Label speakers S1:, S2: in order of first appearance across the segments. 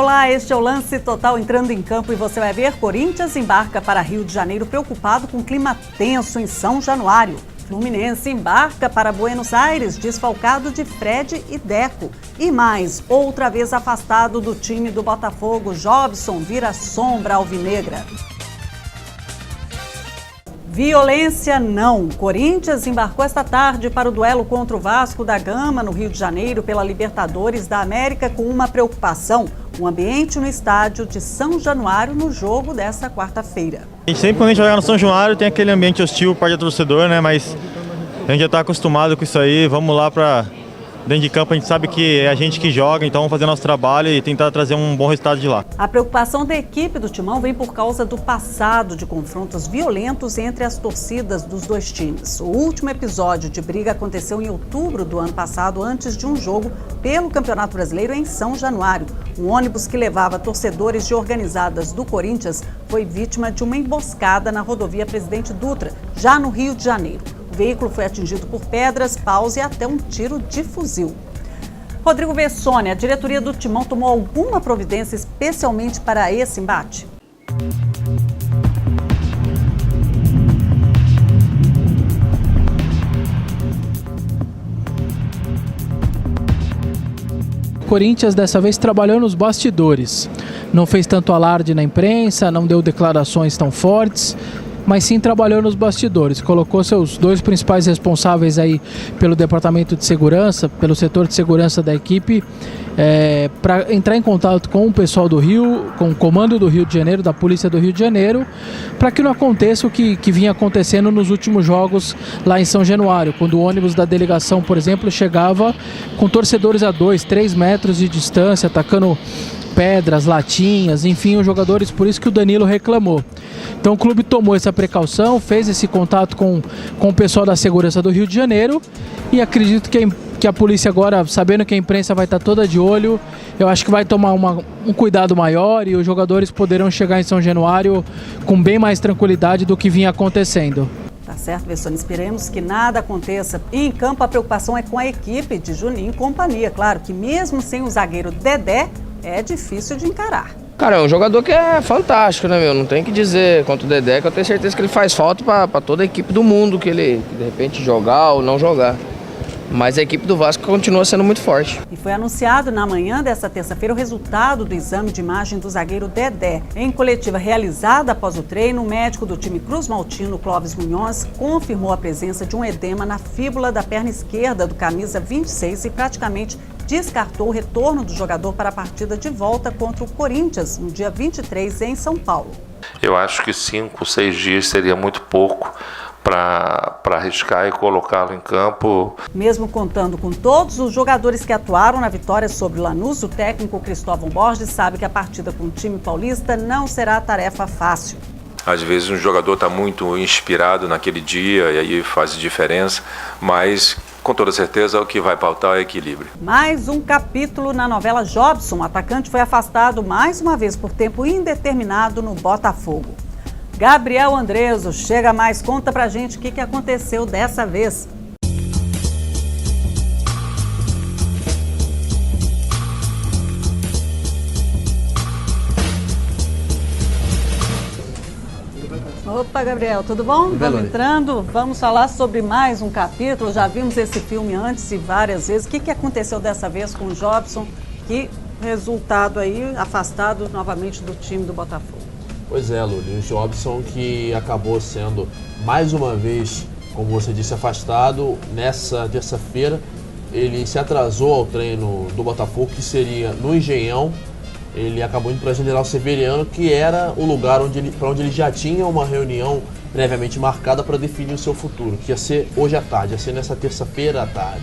S1: Olá, este é o Lance Total entrando em campo e você vai ver: Corinthians embarca para Rio de Janeiro preocupado com clima tenso em São Januário. Fluminense embarca para Buenos Aires desfalcado de Fred e Deco. E mais, outra vez afastado do time do Botafogo, Jobson vira sombra alvinegra. Violência não. Corinthians embarcou esta tarde para o duelo contra o Vasco da Gama no Rio de Janeiro pela Libertadores da América com uma preocupação: o ambiente no estádio de São Januário no jogo desta quarta-feira.
S2: A gente sempre, quando a gente joga no São Januário, tem aquele ambiente hostil para o torcedor, né? Mas a gente já está acostumado com isso aí. Vamos lá para dentro de campo, a gente sabe que é a gente que joga, então vamos fazer nosso trabalho e tentar trazer um bom resultado de lá.
S1: A preocupação da equipe do Timão vem por causa do passado de confrontos violentos entre as torcidas dos dois times. O último episódio de briga aconteceu em outubro do ano passado, antes de um jogo pelo Campeonato Brasileiro em São Januário. Um ônibus que levava torcedores de organizadas do Corinthians foi vítima de uma emboscada na rodovia Presidente Dutra, já no Rio de Janeiro. O veículo foi atingido por pedras, paus e até um tiro de fuzil. Rodrigo Vessone, a diretoria do Timão tomou alguma providência especialmente para esse embate?
S3: O Corinthians dessa vez trabalhou nos bastidores. Não fez tanto alarde na imprensa, não deu declarações tão fortes, mas sim trabalhou nos bastidores. Colocou seus dois principais responsáveis aí pelo departamento de segurança, pelo setor de segurança da equipe, para entrar em contato com o pessoal do Rio, com o comando do Rio de Janeiro, da Polícia do Rio de Janeiro, para que não aconteça o que vinha acontecendo nos últimos jogos lá em São Januário, quando o ônibus da delegação, por exemplo, chegava com torcedores a 2, 3 metros de distância, atacando pedras, latinhas, enfim, os jogadores, por isso que o Danilo reclamou. Então o clube tomou essa precaução, fez esse contato com o pessoal da segurança do Rio de Janeiro e acredito que a polícia agora, sabendo que a imprensa vai estar toda de olho, eu acho que vai tomar um cuidado maior e os jogadores poderão chegar em São Januário com bem mais tranquilidade do que vinha acontecendo.
S1: Tá certo, Vessone, esperemos que nada aconteça. E em campo a preocupação é com a equipe de Juninho e companhia. Claro que mesmo sem o zagueiro Dedé, é difícil de encarar.
S4: Cara, é um jogador que é fantástico, né, meu? Não tem que dizer quanto o Dedé, que eu tenho certeza que ele faz falta para toda a equipe do mundo, que ele, de repente, jogar ou não jogar. Mas a equipe do Vasco continua sendo muito forte.
S1: E foi anunciado na manhã desta terça-feira o resultado do exame de imagem do zagueiro Dedé. Em coletiva realizada após o treino, o médico do time Cruz Maltino, Clóvis Munhoz, confirmou a presença de um edema na fíbula da perna esquerda do camisa 26 e praticamente descartou o retorno do jogador para a partida de volta contra o Corinthians, no dia 23, em São Paulo.
S5: Eu acho que 5, 6 dias seria muito pouco para arriscar e colocá-lo em campo.
S1: Mesmo contando com todos os jogadores que atuaram na vitória sobre o Lanús, o técnico Cristóvão Borges sabe que a partida com o time paulista não será tarefa fácil.
S6: Às vezes um jogador está muito inspirado naquele dia e aí faz diferença, mas com toda certeza o que vai pautar é equilíbrio.
S1: Mais um capítulo na novela Jobson. O atacante foi afastado mais uma vez por tempo indeterminado no Botafogo. Gabriel Andreso, chega mais, conta pra gente o que aconteceu dessa vez. Opa, Gabriel, tudo bom? Vamos entrando, vamos falar sobre mais um capítulo. Já vimos esse filme antes e várias vezes. O que aconteceu dessa vez com o Jobson? Que resultado aí, afastado novamente do time do Botafogo.
S7: Pois é, Luli, o Jobson que acabou sendo mais uma vez, como você disse, afastado nessa terça-feira. Ele se atrasou ao treino do Botafogo, que seria no Engenhão. Ele acabou indo para General Severiano, que era o lugar para onde ele já tinha uma reunião previamente marcada para definir o seu futuro, que ia ser hoje à tarde, ia ser nessa terça-feira à tarde.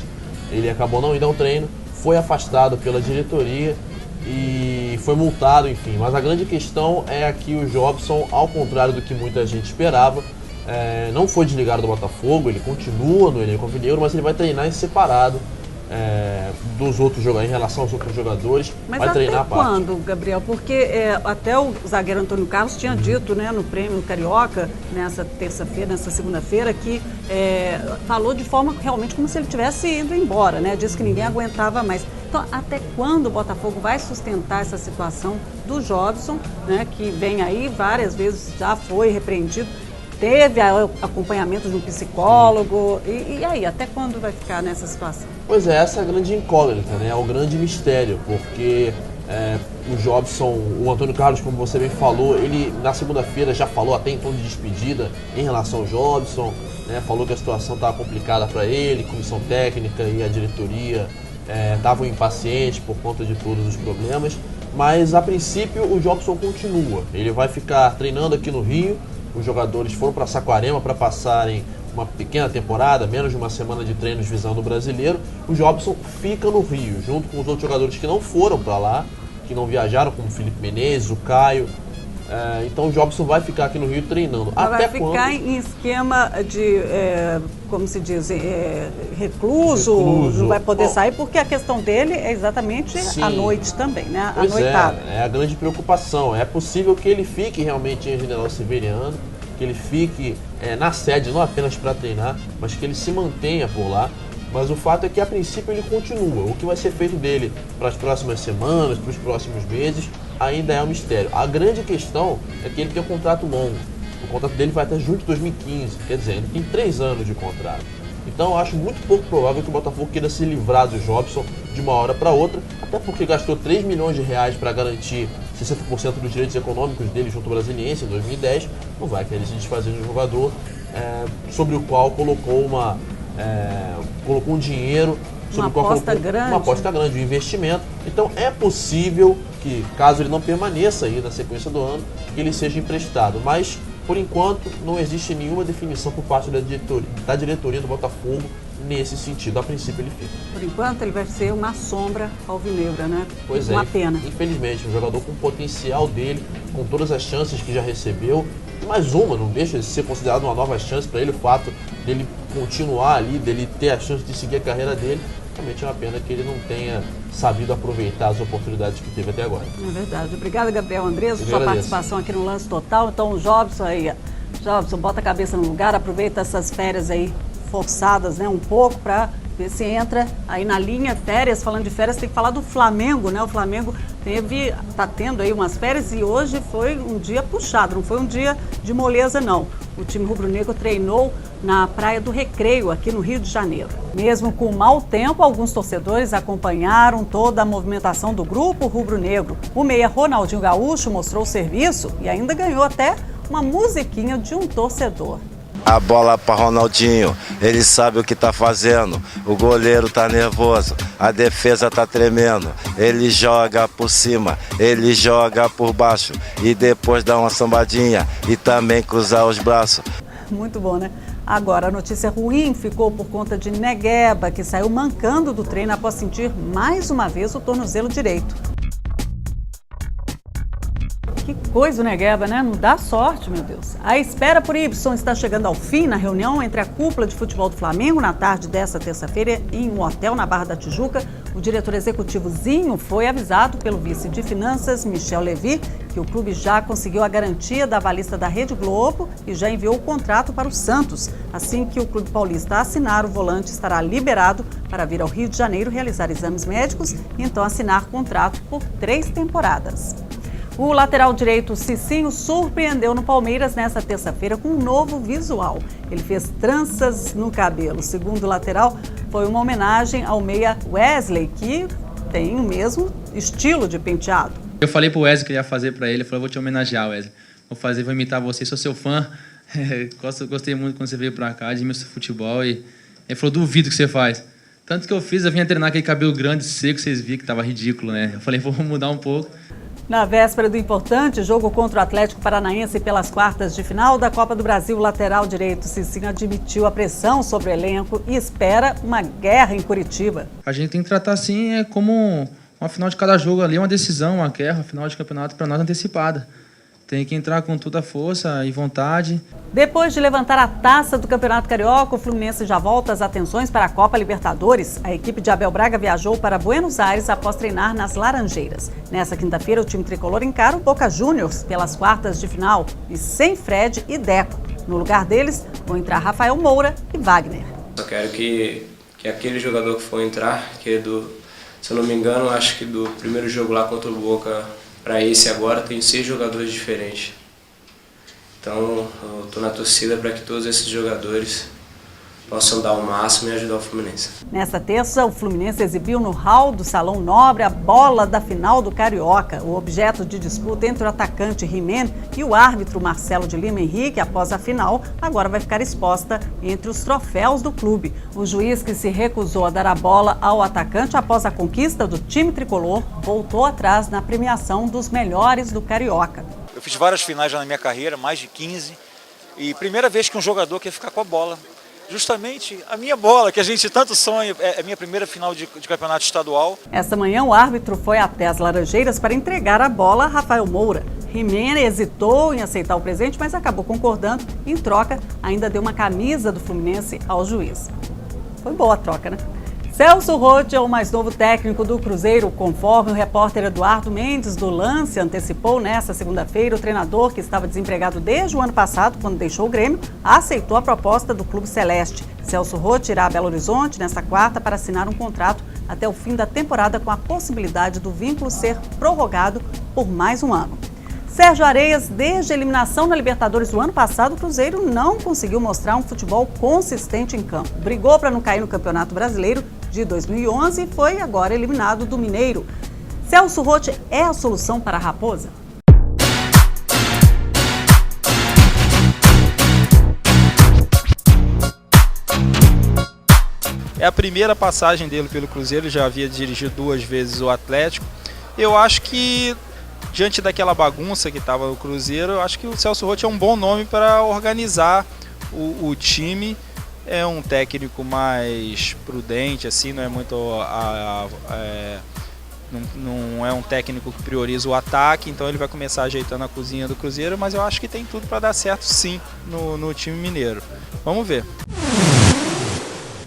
S7: Ele acabou não indo ao treino, foi afastado pela diretoria e foi multado, enfim. Mas a grande questão é que o Jobson, ao contrário do que muita gente esperava, não foi desligado do Botafogo, ele continua no elenco alvinegro, mas ele vai treinar em separado dos outros jogadores, em relação aos outros jogadores,
S1: mas
S7: vai treinar a parte.
S1: Mas até quando, Gabriel? Porque até o zagueiro Antônio Carlos tinha dito, né, no Prêmio Carioca, nessa terça-feira, nessa segunda-feira, que falou de forma realmente como se ele tivesse ido embora, né? Disse que ninguém aguentava mais. Então, até quando o Botafogo vai sustentar essa situação do Jobson, né, que vem aí várias vezes, já foi repreendido, teve acompanhamento de um psicólogo, e aí, até quando vai ficar nessa situação?
S7: Pois é, essa é a grande incógnita, né? É o grande mistério, porque o Jobson, o Antônio Carlos, como você bem falou, ele na segunda-feira já falou até em tom de despedida em relação ao Jobson, né? Falou que a situação estava complicada para ele, comissão técnica e a diretoria estavam impacientes por conta de todos os problemas, mas a princípio o Jobson continua, ele vai ficar treinando aqui no Rio. Os jogadores foram para Saquarema para passarem uma pequena temporada, menos de uma semana de treinos visando o Brasileiro. O Jobson fica no Rio, junto com os outros jogadores que não foram para lá, que não viajaram, como o Felipe Menezes, o Caio. Então o Jobson vai ficar aqui no Rio treinando.
S1: Vai ficar em esquema de, como se diz, recluso, não vai poder sair, porque a questão dele é exatamente a noite também, né? A noitada.
S7: É a grande preocupação. É possível que ele fique realmente em General Severiano, que ele fique na sede, não apenas para treinar, mas que ele se mantenha por lá. Mas o fato é que, a princípio, ele continua. O que vai ser feito dele para as próximas semanas, para os próximos meses, ainda é um mistério. A grande questão é que ele tem um contrato longo. O contrato dele vai até junho de 2015, quer dizer, ele tem 3 anos de contrato. Então eu acho muito pouco provável que o Botafogo queira se livrar do Jobson de uma hora para outra, até porque gastou 3 milhões de reais para garantir 60% dos direitos econômicos dele junto ao Brasiliense em 2010. Não vai querer se desfazer de um jogador sobre o qual colocou um dinheiro, sobre o qual colocou uma aposta grande, um investimento. Então é possível que, caso ele não permaneça aí na sequência do ano, que ele seja emprestado. Mas, por enquanto, não existe nenhuma definição por parte da diretoria do Botafogo nesse sentido. A princípio ele fica.
S1: Por enquanto ele vai ser uma sombra alvinegra, né?
S7: Pois
S1: uma pena.
S7: Infelizmente, um jogador com o potencial dele, com todas as chances que já recebeu, e mais uma, não deixa de ser considerado uma nova chance para ele, o fato dele continuar ali, dele ter a chance de seguir a carreira dele. Realmente é uma pena que ele não tenha sabido aproveitar as oportunidades que teve até agora.
S1: É verdade. Obrigada, Gabriel Andrés, por sua participação aqui no Lance Total. Então, o Jobson aí, Jobson, bota a cabeça no lugar, aproveita essas férias aí forçadas, né, um pouco, para ver se entra aí na linha. Férias, falando de férias, tem que falar do Flamengo, né? O Flamengo tá tendo aí umas férias e hoje foi um dia puxado, não foi um dia de moleza, não. O time rubro-negro treinou na Praia do Recreio, aqui no Rio de Janeiro. Mesmo com mau tempo, alguns torcedores acompanharam toda a movimentação do grupo rubro-negro. O meia Ronaldinho Gaúcho mostrou serviço e ainda ganhou até uma musiquinha de um torcedor.
S8: A bola para Ronaldinho, ele sabe o que tá fazendo. O goleiro tá nervoso, a defesa tá tremendo. Ele joga por cima, ele joga por baixo e depois dá uma sambadinha e também cruzar os braços.
S1: Muito bom, né? Agora, a notícia ruim ficou por conta de Negueba, que saiu mancando do treino após sentir mais uma vez o tornozelo direito. Que coisa o Negueba, né? Não dá sorte, meu Deus. A espera por Y está chegando ao fim na reunião entre a cúpula de futebol do Flamengo na tarde desta terça-feira em um hotel na Barra da Tijuca. O diretor executivo Zinho foi avisado pelo vice de finanças, Michel Levy, que o clube já conseguiu a garantia da avalista da Rede Globo e já enviou o contrato para o Santos. Assim que o clube paulista assinar, o volante estará liberado para vir ao Rio de Janeiro realizar exames médicos e então assinar contrato por 3 temporadas. O lateral direito Cicinho surpreendeu no Palmeiras nesta terça-feira com um novo visual. Ele fez tranças no cabelo. Segundo o lateral, foi uma homenagem ao meia Wesley, que tem o mesmo estilo de penteado.
S9: Eu falei pro Wesley que eu ia fazer para ele, eu falei, vou te homenagear, Wesley. Vou imitar você, sou seu fã. Gostei muito quando você veio para cá, de meu futebol. E ele falou, duvido que você faz. Tanto que eu vinha treinar aquele cabelo grande, seco, vocês viram que tava ridículo, né? Eu falei, vou mudar um pouco.
S1: Na véspera do importante jogo contra o Atlético Paranaense pelas quartas de final da Copa do Brasil, o lateral direito Cicinho admitiu a pressão sobre o elenco e espera uma guerra em Curitiba.
S9: A gente tem que tratar assim como uma final de cada jogo ali, uma decisão, uma guerra, uma final de campeonato para nós antecipada. Tem que entrar com toda a força e vontade.
S1: Depois de levantar a taça do Campeonato Carioca, o Fluminense já volta as atenções para a Copa Libertadores. A equipe de Abel Braga viajou para Buenos Aires após treinar nas Laranjeiras. Nessa quinta-feira, o time tricolor encara o Boca Juniors pelas quartas de final e sem Fred e Deco. No lugar deles, vão entrar Rafael Moura e Wagner.
S10: Eu quero que aquele jogador que for entrar, se eu não me engano, acho que do primeiro jogo lá contra o Boca para esse agora tem 6 jogadores diferentes. Então eu estou na torcida para que todos esses jogadores possam dar o máximo e ajudar o Fluminense.
S1: Nesta terça, o Fluminense exibiu no hall do Salão Nobre a bola da final do Carioca. O objeto de disputa entre o atacante He-Man e o árbitro Marcelo de Lima Henrique após a final, agora vai ficar exposta entre os troféus do clube. O juiz que se recusou a dar a bola ao atacante após a conquista do time tricolor voltou atrás na premiação dos melhores do Carioca.
S11: Eu fiz várias finais já na minha carreira, mais de 15, e primeira vez que um jogador quer ficar com a bola. Justamente a minha bola, que a gente tanto sonha, é a minha primeira final de campeonato estadual.
S1: Esta manhã o árbitro foi até as Laranjeiras para entregar a bola a Rafael Moura. He-Man hesitou em aceitar o presente, mas acabou concordando. Em troca, ainda deu uma camisa do Fluminense ao juiz. Foi boa a troca, né? Celso Roth é o mais novo técnico do Cruzeiro. Conforme o repórter Eduardo Mendes do Lance antecipou nesta segunda-feira, o treinador, que estava desempregado desde o ano passado, quando deixou o Grêmio, aceitou a proposta do Clube Celeste. Celso Roth irá a Belo Horizonte nesta quarta para assinar um contrato até o fim da temporada, com a possibilidade do vínculo ser prorrogado por mais um ano. Sérgio Areias, desde a eliminação na Libertadores do ano passado, o Cruzeiro não conseguiu mostrar um futebol consistente em campo. Brigou para não cair no Campeonato Brasileiro de 2011 e foi agora eliminado do Mineiro. Celso Roth é a solução para a Raposa?
S12: É a primeira passagem dele pelo Cruzeiro, já havia dirigido 2 vezes o Atlético. Eu acho que, diante daquela bagunça que estava no Cruzeiro, eu acho que o Celso Roth é um bom nome para organizar o time. É um técnico mais prudente, assim, não é muito não é um técnico que prioriza o ataque, então ele vai começar ajeitando a cozinha do Cruzeiro, mas eu acho que tem tudo para dar certo, sim, no time mineiro. Vamos ver.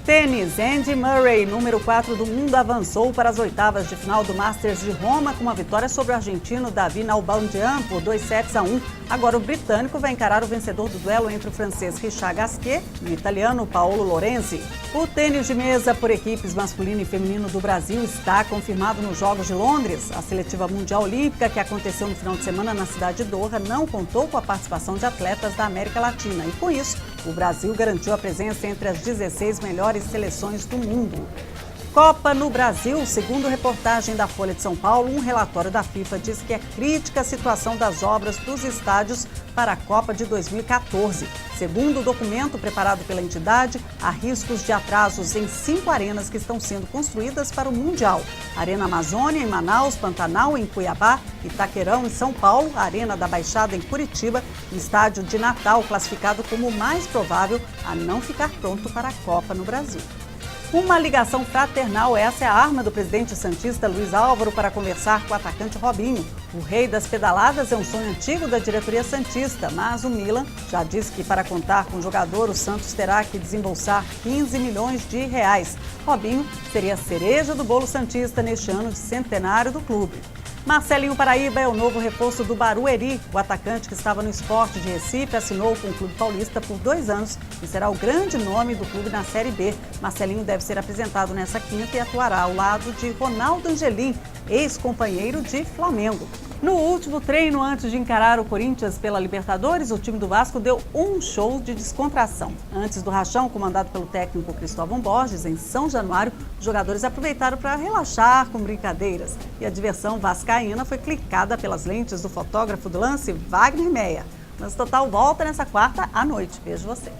S1: Tênis, Andy Murray, número 4 do mundo, avançou para as oitavas de final do Masters de Roma com uma vitória sobre o argentino David Nalbandian por 2-1. Agora o britânico vai encarar o vencedor do duelo entre o francês Richard Gasquet e o italiano Paolo Lorenzi. O tênis de mesa por equipes masculino e feminino do Brasil está confirmado nos Jogos de Londres. A seletiva mundial olímpica, que aconteceu no final de semana na cidade de Doha, não contou com a participação de atletas da América Latina e, com isso, o Brasil garantiu a presença entre as 16 melhores seleções do mundo. Copa no Brasil. Segundo reportagem da Folha de São Paulo, um relatório da FIFA diz que é crítica a situação das obras dos estádios para a Copa de 2014. Segundo o documento preparado pela entidade, há riscos de atrasos em 5 arenas que estão sendo construídas para o Mundial. Arena Amazônia, em Manaus, Pantanal, em Cuiabá, Itaquerão, em São Paulo, a Arena da Baixada, em Curitiba, e o Estádio de Natal, classificado como o mais provável a não ficar pronto para a Copa no Brasil. Uma ligação fraternal, essa é a arma do presidente santista Luiz Álvaro para conversar com o atacante Robinho. O rei das pedaladas é um sonho antigo da diretoria santista, mas o Milan já disse que para contar com o jogador, o Santos terá que desembolsar 15 milhões de reais. Robinho seria a cereja do bolo santista neste ano de centenário do clube. Marcelinho Paraíba é o novo reforço do Barueri. O atacante, que estava no Sport de Recife, assinou com o clube paulista por 2 anos e será o grande nome do clube na Série B. Marcelinho deve ser apresentado nessa quinta e atuará ao lado de Ronaldo Angelim, ex-companheiro de Flamengo. No último treino antes de encarar o Corinthians pela Libertadores, o time do Vasco deu um show de descontração. Antes do rachão, comandado pelo técnico Cristóvão Borges, em São Januário, os jogadores aproveitaram para relaxar com brincadeiras. E a diversão vascaína foi clicada pelas lentes do fotógrafo do Lance, Wagner Meia. Lance Total volta nessa quarta à noite. Vejo você.